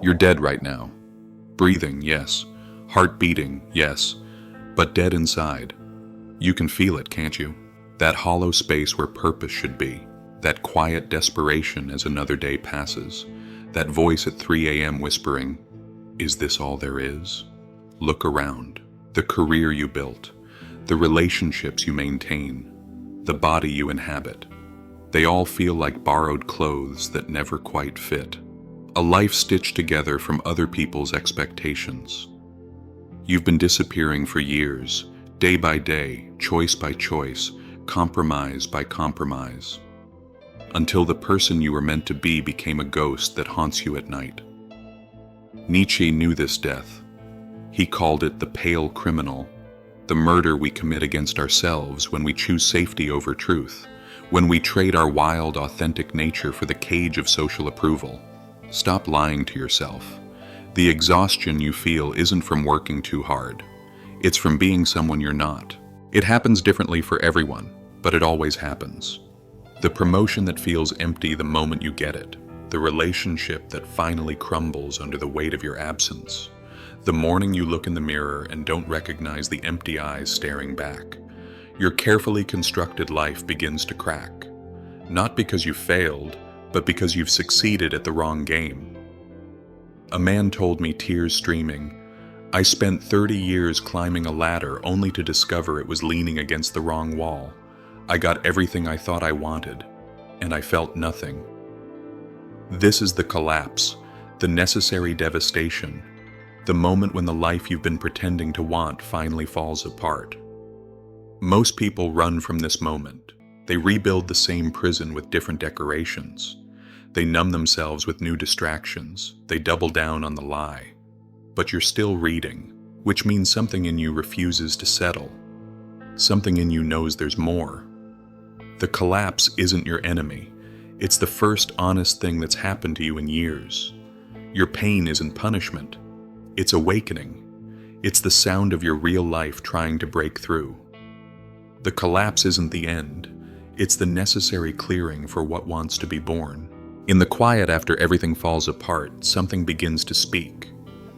You're dead right now. Breathing, yes. Heart beating, yes. But dead inside. You can feel it, can't you? That hollow space where purpose should be. That quiet desperation as another day passes. That voice at 3 a.m. whispering, "Is this all there is?" Look around. The career you built. The relationships you maintain. The body you inhabit. They all feel like borrowed clothes that never quite fit. A life stitched together from other people's expectations. You've been disappearing for years, day by day, choice by choice, compromise by compromise, until the person you were meant to be became a ghost that haunts you at night. Nietzsche knew this death. He called it the pale criminal, the murder we commit against ourselves when we choose safety over truth, when we trade our wild, authentic nature for the cage of social approval. Stop lying to yourself. The exhaustion you feel isn't from working too hard. It's from being someone you're not. It happens differently for everyone, but it always happens. The promotion that feels empty the moment you get it. The relationship that finally crumbles under the weight of your absence. The morning you look in the mirror and don't recognize the empty eyes staring back. Your carefully constructed life begins to crack. Not because you failed, but because you've succeeded at the wrong game. A man told me, tears streaming, "I spent 30 years climbing a ladder only to discover it was leaning against the wrong wall. I got everything I thought I wanted, and I felt nothing." This is the collapse, the necessary devastation, the moment when the life you've been pretending to want finally falls apart. Most people run from this moment. They rebuild the same prison with different decorations. They numb themselves with new distractions. They double down on the lie. But you're still reading, which means something in you refuses to settle. Something in you knows there's more. The collapse isn't your enemy. It's the first honest thing that's happened to you in years. Your pain isn't punishment. It's awakening. It's the sound of your real life trying to break through. The collapse isn't the end. It's the necessary clearing for what wants to be born. In the quiet after everything falls apart, something begins to speak.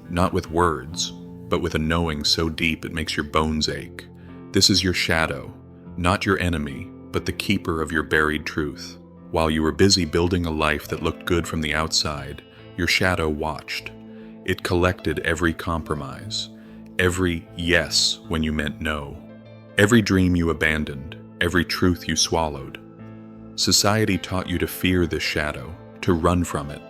Not with words, but with a knowing so deep it makes your bones ache. This is your shadow, not your enemy, but the keeper of your buried truth. While you were busy building a life that looked good from the outside, your shadow watched. It collected every compromise, every yes when you meant no, every dream you abandoned, every truth you swallowed. Society taught you to fear this shadow, to run from it,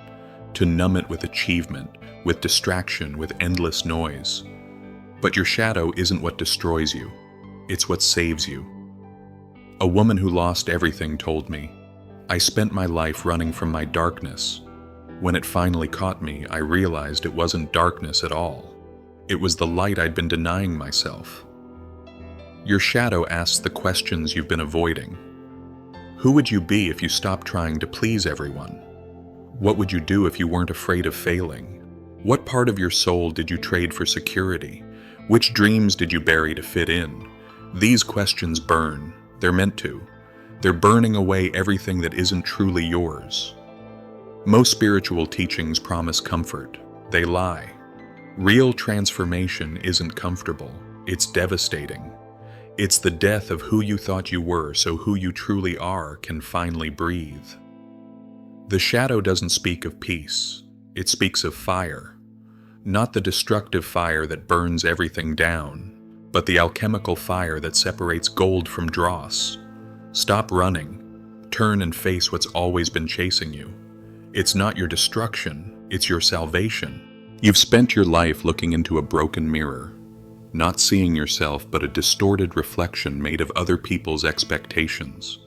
to numb it with achievement, with distraction, with endless noise. But your shadow isn't what destroys you, it's what saves you. A woman who lost everything told me, "I spent my life running from my darkness. When it finally caught me, I realized it wasn't darkness at all. It was the light I'd been denying myself." Your shadow asks the questions you've been avoiding. Who would you be if you stopped trying to please everyone? What would you do if you weren't afraid of failing? What part of your soul did you trade for security? Which dreams did you bury to fit in? These questions burn. They're meant to. They're burning away everything that isn't truly yours. Most spiritual teachings promise comfort. They lie. Real transformation isn't comfortable. It's devastating. It's the death of who you thought you were so who you truly are can finally breathe. The shadow doesn't speak of peace. It speaks of fire. Not the destructive fire that burns everything down, but the alchemical fire that separates gold from dross. Stop running. Turn and face what's always been chasing you. It's not your destruction, it's your salvation. You've spent your life looking into a broken mirror, not seeing yourself but a distorted reflection made of other people's expectations.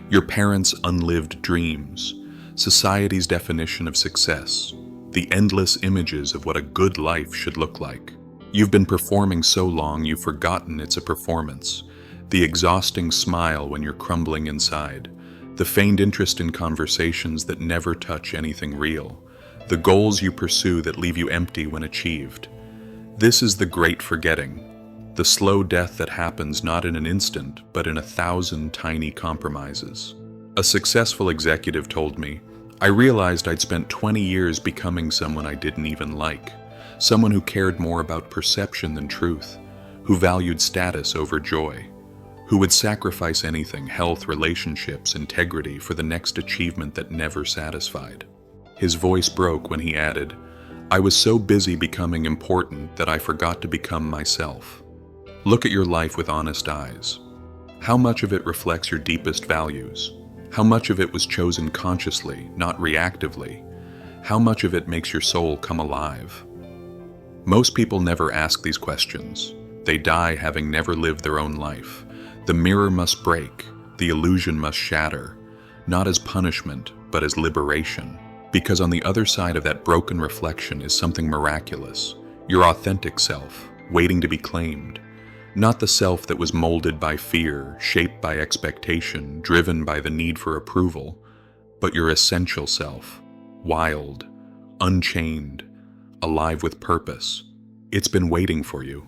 Your parents' unlived dreams, society's definition of success, the endless images of what a good life should look like. You've been performing so long you've forgotten it's a performance. The exhausting smile when you're crumbling inside. The feigned interest in conversations that never touch anything real. The goals you pursue that leave you empty when achieved. This is the great forgetting. The slow death that happens not in an instant, but in 1,000 tiny compromises. A successful executive told me, I realized I'd spent 20 years becoming someone I didn't even like, someone who cared more about perception than truth, who valued status over joy, who would sacrifice anything, health, relationships, integrity, for the next achievement that never satisfied. His voice broke when he added, "I was so busy becoming important that I forgot to become myself." Look at your life with honest eyes. How much of it reflects your deepest values? How much of it was chosen consciously, not reactively? How much of it makes your soul come alive? Most people never ask these questions. They die having never lived their own life. The mirror must break, the illusion must shatter, not as punishment, but as liberation. Because on the other side of that broken reflection is something miraculous, your authentic self, waiting to be claimed. Not the self that was molded by fear, shaped by expectation, driven by the need for approval, but your essential self, wild, unchained, alive with purpose. It's been waiting for you.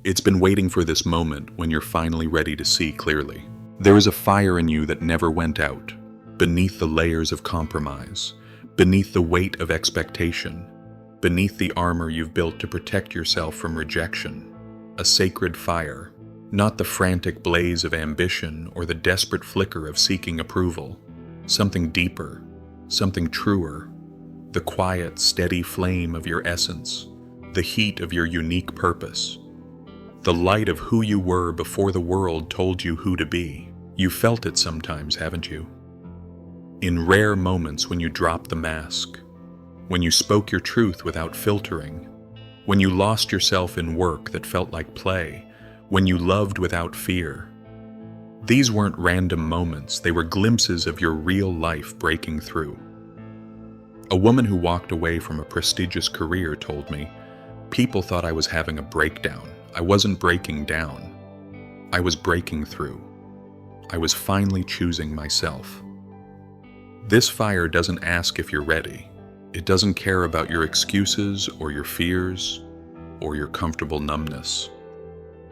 It's been waiting for this moment when you're finally ready to see clearly. There is a fire in you that never went out, beneath the layers of compromise, beneath the weight of expectation, beneath the armor you've built to protect yourself from rejection. A sacred fire, not the frantic blaze of ambition or the desperate flicker of seeking approval. Something deeper, something truer, the quiet, steady flame of your essence, the heat of your unique purpose, the light of who you were before the world told you who to be. You felt it sometimes, haven't you? In rare moments when you dropped the mask, when you spoke your truth without filtering, when you lost yourself in work that felt like play, when you loved without fear. These weren't random moments, they were glimpses of your real life breaking through. A woman who walked away from a prestigious career told me, "People thought I was having a breakdown. I wasn't breaking down. I was breaking through. I was finally choosing myself." This fire doesn't ask if you're ready. It doesn't care about your excuses or your fears or your comfortable numbness.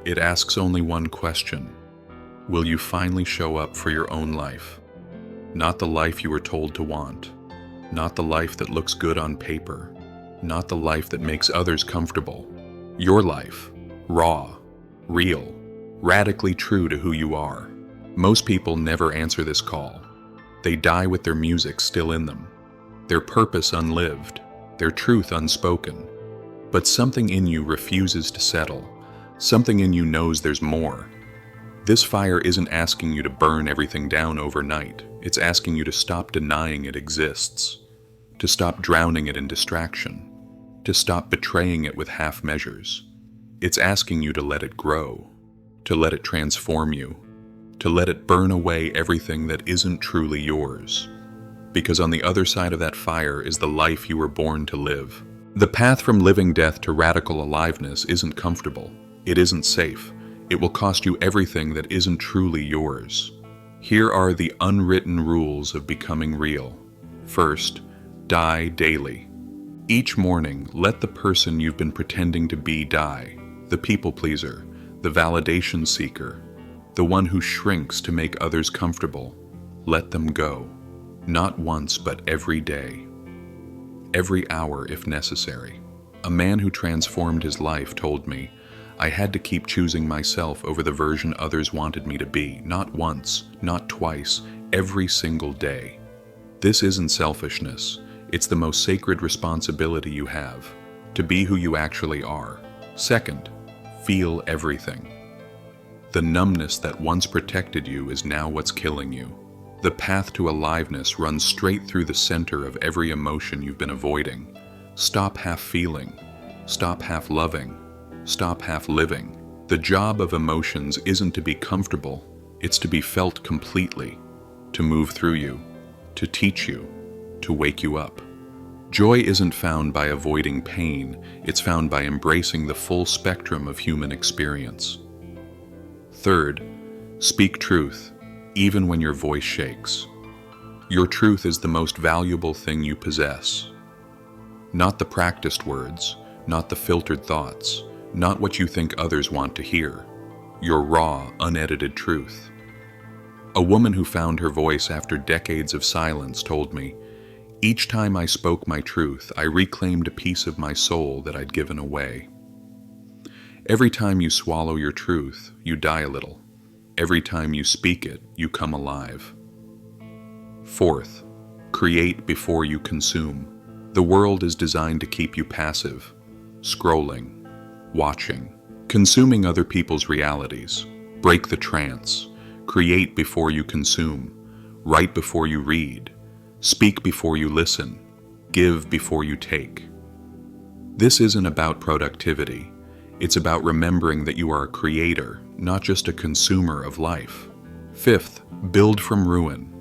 It asks only one question. Will you finally show up for your own life? Not the life you were told to want. Not the life that looks good on paper. Not the life that makes others comfortable. Your life, raw, real, radically true to who you are. Most people never answer this call. They die with their music still in them, their purpose unlived, their truth unspoken. But something in you refuses to settle. Something in you knows there's more. This fire isn't asking you to burn everything down overnight. It's asking you to stop denying it exists, to stop drowning it in distraction, to stop betraying it with half measures. It's asking you to let it grow, to let it transform you, to let it burn away everything that isn't truly yours. Because on the other side of that fire is the life you were born to live. The path from living death to radical aliveness isn't comfortable. It isn't safe. It will cost you everything that isn't truly yours. Here are the unwritten rules of becoming real. First, die daily. Each morning, let the person you've been pretending to be die. The people pleaser, the validation seeker, the one who shrinks to make others comfortable. Let them go. Not once, but every day. Every hour if necessary. A man who transformed his life told me, I had to keep choosing myself over the version others wanted me to be, not once, not twice, every single day. This isn't selfishness. It's the most sacred responsibility you have, to be who you actually are. Second, feel everything. The numbness that once protected you is now what's killing you. The path to aliveness runs straight through the center of every emotion you've been avoiding. Stop half feeling. Stop half loving. Stop half living. The job of emotions isn't to be comfortable. It's to be felt completely, to move through you, to teach you, to wake you up. Joy isn't found by avoiding pain. It's found by embracing the full spectrum of human experience. Third, speak truth, even when your voice shakes. Your truth is the most valuable thing you possess. Not the practiced words, not the filtered thoughts, not what you think others want to hear. Your raw, unedited truth. A woman who found her voice after decades of silence told me, Each time I spoke my truth, I reclaimed a piece of my soul that I'd given away. Every time you swallow your truth, you die a little. Every time you speak it, you come alive. Fourth, create before you consume. The world is designed to keep you passive, scrolling, watching, consuming other people's realities. Break the trance. Create before you consume. Write before you read. Speak before you listen. Give before you take. This isn't about productivity. It's about remembering that you are a creator, not just a consumer of life. Fifth, build from ruin.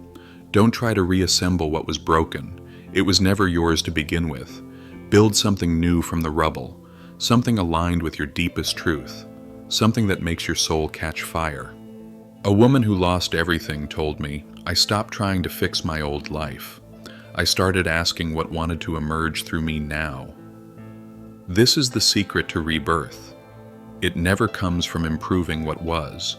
Don't try to reassemble what was broken. It was never yours to begin with. Build something new from the rubble, something aligned with your deepest truth, something that makes your soul catch fire. A woman who lost everything told me, I stopped trying to fix my old life. I started asking what wanted to emerge through me now. This is the secret to rebirth. It never comes from improving what was.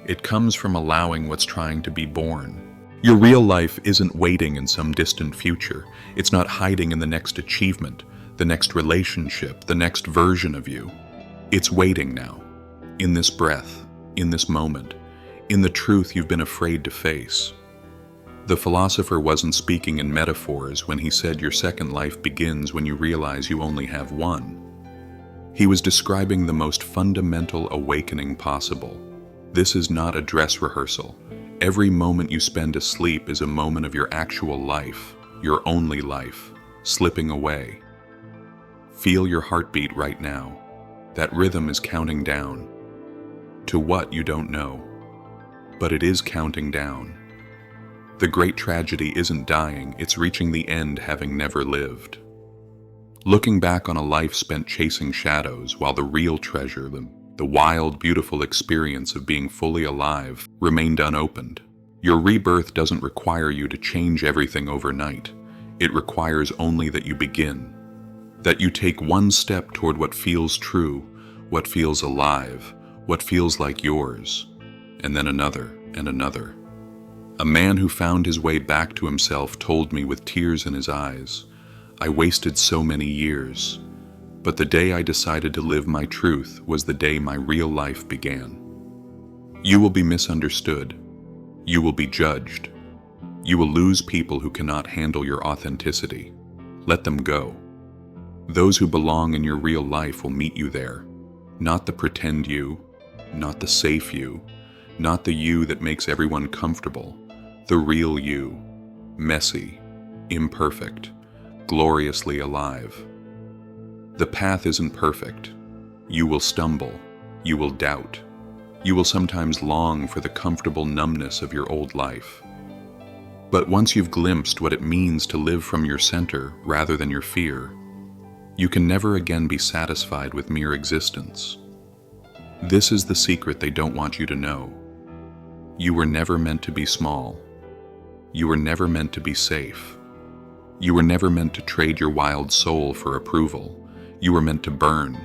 It comes from allowing what's trying to be born. Your real life isn't waiting in some distant future. It's not hiding in the next achievement, the next relationship, the next version of you. It's waiting now, in this breath, in this moment, in the truth you've been afraid to face. The philosopher wasn't speaking in metaphors when he said your second life begins when you realize you only have one. He was describing the most fundamental awakening possible. This is not a dress rehearsal. Every moment you spend asleep is a moment of your actual life, your only life, slipping away. Feel your heartbeat right now. That rhythm is counting down. To what you don't know. But it is counting down. The great tragedy isn't dying, it's reaching the end having never lived. Looking back on a life spent chasing shadows while the real treasure, the wild, beautiful experience of being fully alive, remained unopened. Your rebirth doesn't require you to change everything overnight. It requires only that you begin. That you take one step toward what feels true, what feels alive, what feels like yours, and then another and another. A man who found his way back to himself told me with tears in his eyes, I wasted so many years, but the day I decided to live my truth was the day my real life began. You will be misunderstood. You will be judged. You will lose people who cannot handle your authenticity. Let them go. Those who belong in your real life will meet you there. Not the pretend you, not the safe you, not the you that makes everyone comfortable. The real you, messy, imperfect, gloriously alive. The path isn't perfect. You will stumble. You will doubt. You will sometimes long for the comfortable numbness of your old life. But once you've glimpsed what it means to live from your center rather than your fear, you can never again be satisfied with mere existence. This is the secret they don't want you to know. You were never meant to be small. You were never meant to be safe. You were never meant to trade your wild soul for approval. You were meant to burn,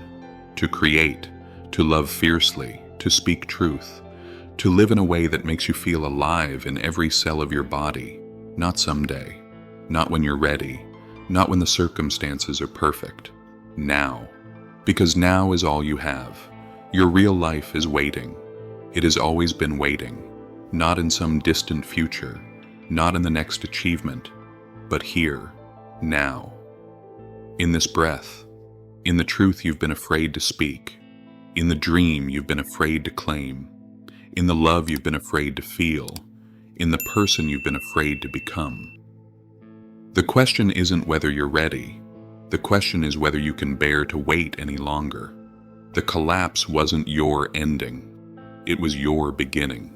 to create, to love fiercely, to speak truth, to live in a way that makes you feel alive in every cell of your body, not someday, not when you're ready, not when the circumstances are perfect. Now. Because now is all you have. Your real life is waiting. It has always been waiting, not in some distant future, not in the next achievement, but here, now. In this breath, in the truth you've been afraid to speak, in the dream you've been afraid to claim, in the love you've been afraid to feel, in the person you've been afraid to become. The question isn't whether you're ready. The question is whether you can bear to wait any longer. The collapse wasn't your ending. It was your beginning.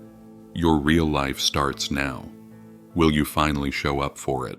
Your real life starts now. Will you finally show up for it?